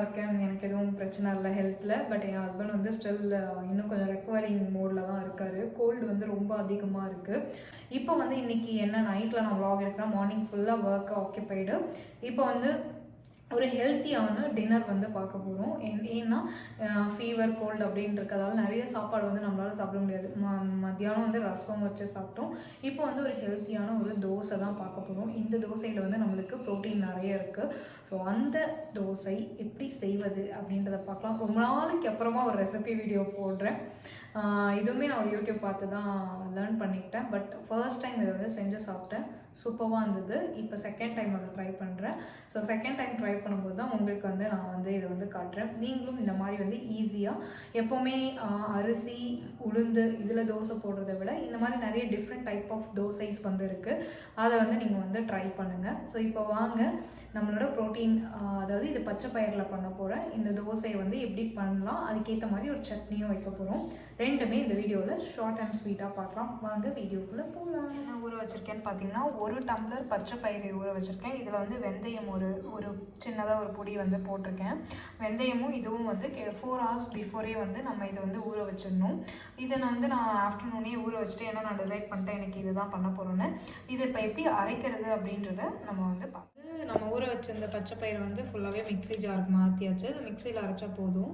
இருக்கேன், எனக்கு எதுவும் பிரச்சனை இல்லை ஹெல்த்தில். பட் என் ஹஸ்பண்ட் வந்து ஸ்டில் இன்னும் கொஞ்சம் ரெக்கவரிங் மோடில் தான் இருக்கார். கோல்டு வந்து ரொம்ப அதிகமாக இருக்குது. இப்போ வந்து இன்றைக்கி என்ன நைட்டில் நான் vlog எடுக்கிறேன், மார்னிங் ஃபுல்லாக ஒர்க் ஆக்கியபைடு. இப்போ வந்து ஒரு ஹெல்த்தியான டின்னர் வந்து பார்க்க போகிறோம். ஏன்னா ஃபீவர் கோல்டு அப்படின்னு இருக்கிறதால நிறைய சாப்பாடு வந்து நம்மளால் சாப்பிட முடியாது. மத்தியானம் வந்து ரசம் வச்சு சாப்பிட்டோம். இப்போ வந்து ஒரு ஹெல்த்தியான ஒரு தோசை தான் பார்க்க போகிறோம். இந்த தோசையில் வந்து நம்மளுக்கு ப்ரோட்டீன் நிறைய இருக்குது. ஸோ அந்த தோசை எப்படி செய்வது அப்படின்றத பார்க்கலாம். ரொம்ப நாளைக்கு அப்புறமா ஒரு ரெசிபி வீடியோ போடுறேன். இதுவுமே நான் ஒரு யூடியூப் பார்த்து தான் லேர்ன் பண்ணிக்கிட்டேன். பட் ஃபர்ஸ்ட் டைம் இதை வந்து செஞ்சு சாப்பிட்டேன், சூப்பராக இருந்தது. இப்போ செகண்ட் டைம் அதை ட்ரை பண்ணுறேன். ஸோ செகண்ட் டைம் ட்ரை பண்ணும்போது தான் உங்களுக்கு வந்து நான் வந்து இதை வந்து காட்டுறேன். நீங்களும் இந்த மாதிரி வந்து ஈஸியாக எப்போவுமே அரிசி உளுந்து இதில் தோசை போடுறத விட இந்த மாதிரி நிறைய டிஃப்ரெண்ட் டைப் ஆஃப் தோசைஸ் வந்து இருக்குது. அதை வந்து நீங்கள் வந்து ட்ரை பண்ணுங்கள். ஸோ இப்போ வாங்க நம்மளோட ப்ரோட்டீன், அதாவது இது பச்சை பயிரில் பண்ண போகிறேன். இந்த தோசையை வந்து எப்படி பண்ணலாம், அதுக்கேற்ற மாதிரி ஒரு சட்னியும் வைக்க போகிறோம். ரெண்டுமே இந்த வீடியோவில் ஷார்ட் அண்ட் ஸ்வீட்டாக பார்க்கலாம். வாங்க வீடியோக்குள்ளே போகலாம். நான் ஊற வச்சுருக்கேன்னு பார்த்தீங்கன்னா 1 டம்ளர் பச்சை பயிரை ஊற வச்சுருக்கேன். இதில் வந்து வெந்தயம் ஒரு சின்னதாக ஒரு பொடி வந்து போட்டிருக்கேன். வெந்தயமும் இதுவும் வந்து 4 hours பிஃபோரே வந்து நம்ம இதை வந்து ஊற வச்சிடணும். இதை வந்து நான் ஆஃப்டர்நூனே ஊற வச்சுட்டு, ஏன்னா நான் டிசைட் பண்ணிட்டேன் எனக்கு இது தான் பண்ண போகிறோன்னு. இது இப்போ எப்படி அரைக்கிறது அப்படின்றத நம்ம வந்து நம்ம ஊற வச்சிருந்த பச்சை பயிரை வந்து ஃபுல்லாகவே மிக்ஸி ஜாருக்கு மாற்றியாச்சு. அது மிக்சியில் அரைச்சா போதும்.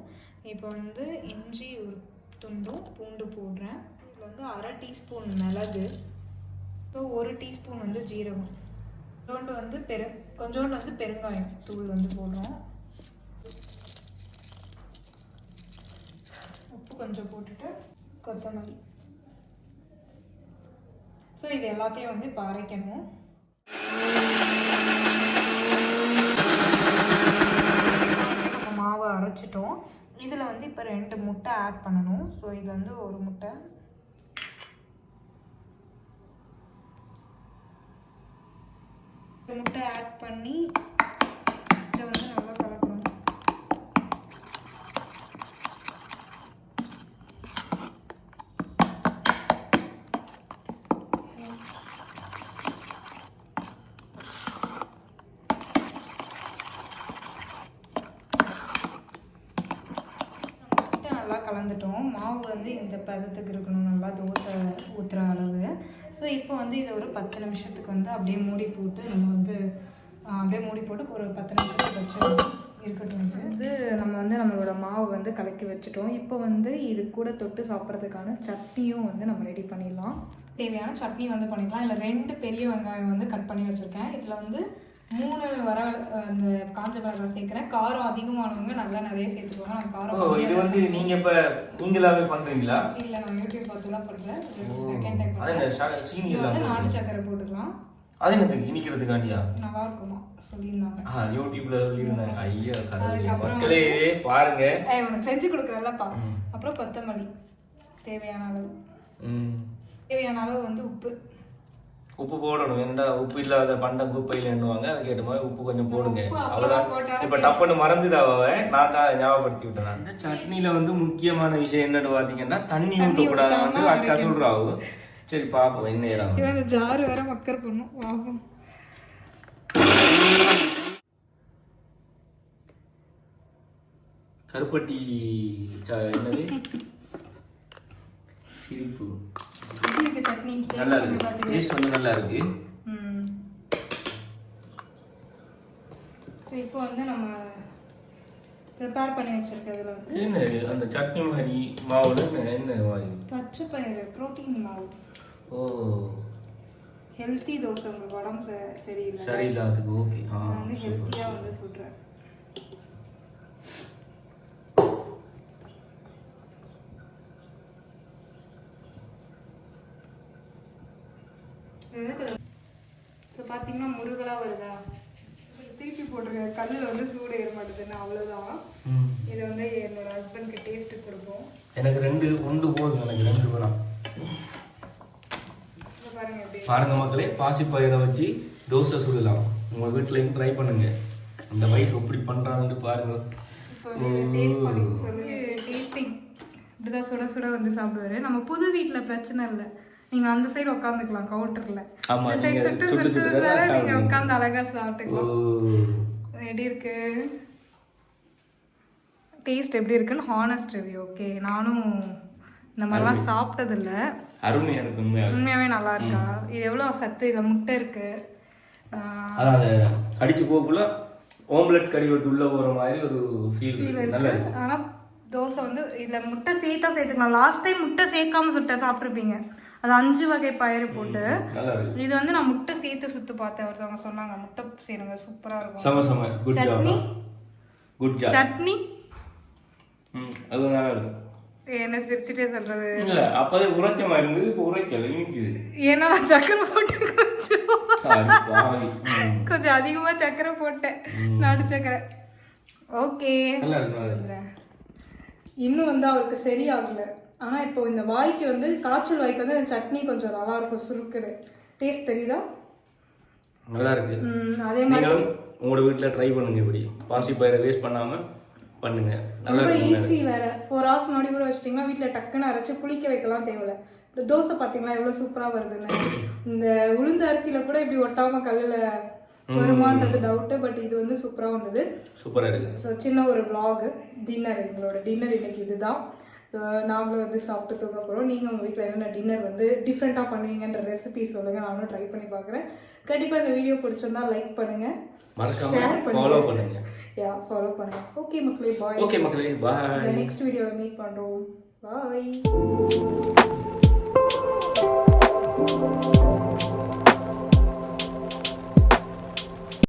இப்போ வந்து இஞ்சி ஒரு துண்டும் பூண்டு போடுறேன். இதில் வந்து 1/2 டீஸ்பூன் மிளகு, ஸோ 1 டீஸ்பூன் வந்து ஜீரகம், கொஞ்சோண்டு வந்து பெருங்காயம் தூள் வந்து போடுறோம். உப்பு கொஞ்சம் போட்டுட்டு கொத்தமல்லி. ஸோ இது எல்லாத்தையும் வந்து இப்போ அரைக்கணும். மாவை அரைச்சிட்டோம். இதில் வந்து இப்போ 2 முட்டை ஆட் பண்ணணும். ஸோ இது வந்து 1 முட்டை, ஆட் பண்ணி இதை வந்து நல்லா கலக்கணும். நல்லா கலந்துட்டோம். மாவு வந்து இந்த பதத்துக்கு இருக்கணும், நல்லா தோசை ஊற்றுற அளவு. ஸோ இப்போ வந்து இதை ஒரு 10 நிமிஷத்துக்கு வந்து அப்படியே மூடி போட்டு ஒரு 10 நிமிஷத்துக்கு வச்சு இருக்கட்டும். இது வந்து நம்ம வந்து நம்மளோட மாவு வந்து கலக்கி வச்சுட்டோம். இப்போ வந்து இது கூட தொட்டு சாப்பிட்றதுக்கான சட்னியும் வந்து நம்ம ரெடி பண்ணிடலாம். தேவையான சட்னி வந்து பண்ணிடலாம். இல்லை 2 பெரிய வெங்காயம் வந்து கட் பண்ணி வச்சுருக்கேன். இதில் வந்து 3 அந்த காஞ்ச மிளகாய் சேர்க்குறேன். காரம் அதிகமானவங்க நல்லா நிறைய சேர்த்துக்குவாங்க. நான் காரம் இது வந்து நீங்களாவே பண்றீங்களா? இல்லை, நான் யூடியூப் பார்த்து தான் பண்ணுறேன். செகண்ட் டைம் நாட்டு சக்கரை போட்டுக்கலாம். அது என்னது இனிக்கிறதுக்காண்டியா? நல்லா இருக்குமா சொல்லியிருந்தாங்க, யூடியூப்ல சொல்லியிருந்தாங்க. ஐயா மக்களே பாருங்க, உனக்கு செஞ்சு கொடுக்குறேன்லப்பா. அப்புறம் கொத்தமல்லி தேவையான அளவு வந்து உப்பு போடணும். ஏன்னா உப்பு இல்லாத பண்டம் குப்பையில் எண்ணுவாங்க. அதுக்கேற்ற மாதிரி உப்பு கொஞ்சம் போடுங்க. அவ்வளோதான். இப்ப டப்புன்னு மறந்துடாவ, நான் தான் ஞாபகப்படுத்தி விட்டேன். இந்த சட்னில வந்து முக்கியமான விஷயம் என்னன்னு பாத்தீங்கன்னா தண்ணி ஊற்றக்கூடாது அக்கா சொல்றாவு. சரி பாப்போம் என்ன ஏறாங்க. ஜாரு வேற மக்கர் பண்ணும். வாவும் கருப்பட்டி என்னது சிரிப்பு நல்லா இருக்கு. டேஸ்ட் வந்து நல்லா இருக்கு. இப்போ வந்து நம்ம ப்ரிப்பேர் பண்ணி வச்சிருக்கிறதுல வந்து என்ன அந்த சட்னி மாதிரி மாவுல என்ன வாய் பச்சை பயிறு புரோட்டீன் மாவு. ஓ, ஹெல்த்தி தோசை. உங்களுக்கு உடம்பு சரியில்லை அதுக்கு. ஓகே, வந்து ஹெல்த்தியா வந்து சொல்றேன். பார்த்தீங்கன்னா முருகலா வருதா, திருப்பி போட்டிருக்க கல்லில் வந்து சூடு ஏற மாட்டேதுன்னு. அவ்வளோதான். இது வந்து என்னோட ஹஸ்பண்ட்க்கு டேஸ்ட்டு கொடுப்போம். எனக்கு 2 போதும். எனக்கு 2 வேணாம். பாருங்க மக்களே, பாசிப்பயிரை வச்சு தோசை சுடலாம். உங்க வீட்டிலையும் ட்ரை பண்ணுங்க. அந்த வைஃப் எப்படி பண்றாங்கன்னு பாருங்க. டேஸ்டிங் இப்படிதான் சுட சுட வந்து சாப்பிடுவாரு. நம்ம புது வீட்டில் பிரச்சனை இல்லை, நீங்க அந்த சைடு உட்காந்துக்கலாம் கவுண்டர்ல. இந்த சைடு சுட்டு நீங்க உட்காந்து அழகா சாப்பிட்டுக்கலாம். ரெடி இருக்கு. டேஸ்ட் எப்படி இருக்குன்னு ஹானஸ்ட் ரிவ்யூ. ஓகே, நானும் இந்த மாதிரிலாம் சாப்பிட்டதில்ல. அருமையாக இருக்கு. உண்மையாகவே நல்லா இருக்கா? இது எவ்வளோ சத்து, இதில் முட்டை இருக்கு. அதான் அதை கடிச்சு போக்குள்ள ஓம்லெட் கறி விட்டு உள்ள போகிற மாதிரி ஒரு ஃபீல் நல்லா இருக்கு. ஆனால் தோசை வந்து இதில் முட்டை சேர்த்துக்கலாம். லாஸ்ட் டைம் முட்டை சேர்க்காம சுட்ட சாப்பிட்ருப்பீங்க, அது 5 வகை பயிறு போட்டு. இது வந்து நான் முட்டை சேர்த்து சுட்டு பார்த்தேன். ஒருத்தவங்க சொன்னாங்க முட்டை சேருங்க, சூப்பராக இருக்கும். சட்னி சட்னி அது நல்லா இருக்கும். என்ன சிரிச்சுட்டே சொல்றது? இல்ல அப்பவே உரைச்சமா இருந்தது, இப்போ உரைக்கல இனிக்குது. ஏன்னா நான் சக்கரை போட்டு கொஞ்சம் அதிகமா சக்கரை போட்டேன், நாட்டு சக்கரை. ஓகே, இன்னும் வந்து அவருக்கு சரியாகல. ஆனா இப்போ இந்த வாய்க்கு வந்து காய்ச்சல் வாய்க்கு வந்து இந்த சட்னி கொஞ்சம் நல்லா இருக்கும், சுருக்குது. டேஸ்ட் தெரியுதா? நல்லா இருக்கு. அதே மாதிரி உங்களோட வீட்டுல ட்ரை பண்ணுங்க, இப்படி பாசி பயிரை வேஸ்ட் பண்ணாம பண்ணுங்க. ரொம்ப ஈஸி வேற. 4 hours முன்னாடி கூட வச்சிட்டீங்கன்னா வீட்டுல டக்குன்னு அரைச்சு புளிக்க வைக்கலாம் தேவையில்ல. தோசை பாத்தீங்களா எவ்வளவு சூப்பரா வருதுன்னு. இந்த உளுந்து அரிசியில கூட இப்படி ஒட்டாம கல்லுல வருமானது டவுட், பட் இது வந்து சூப்பரா வந்தது. சூப்பரா இருக்கு. ஸோ சின்ன ஒரு vlog டின்னர், எங்களோட டின்னர் இன்னைக்கு இதுதான். ஸோ நாங்களும் வந்து சாப்பிட்டு தூக்க போகிறோம். நீங்கள் உங்கள் வீட்டில் என்னென்ன டின்னர் வந்து டிஃப்ரெண்ட்டாக பண்ணுவீங்கன்ற ரெசிபி சொல்லுங்கள், நானும் ட்ரை பண்ணி பார்க்குறேன். கண்டிப்பாக இந்த வீடியோ பிடிச்சிருந்தா லைக் பண்ணுங்கள், ஷேர் பண்ணுங்கள், ஃபாலோ பண்ணுங்கள். ஓகே மக்களே, பாய். ஓகே மக்களே, பாய். நெக்ஸ்ட் வீடியோவில் மீட் பண்ணுறோம். பாய்.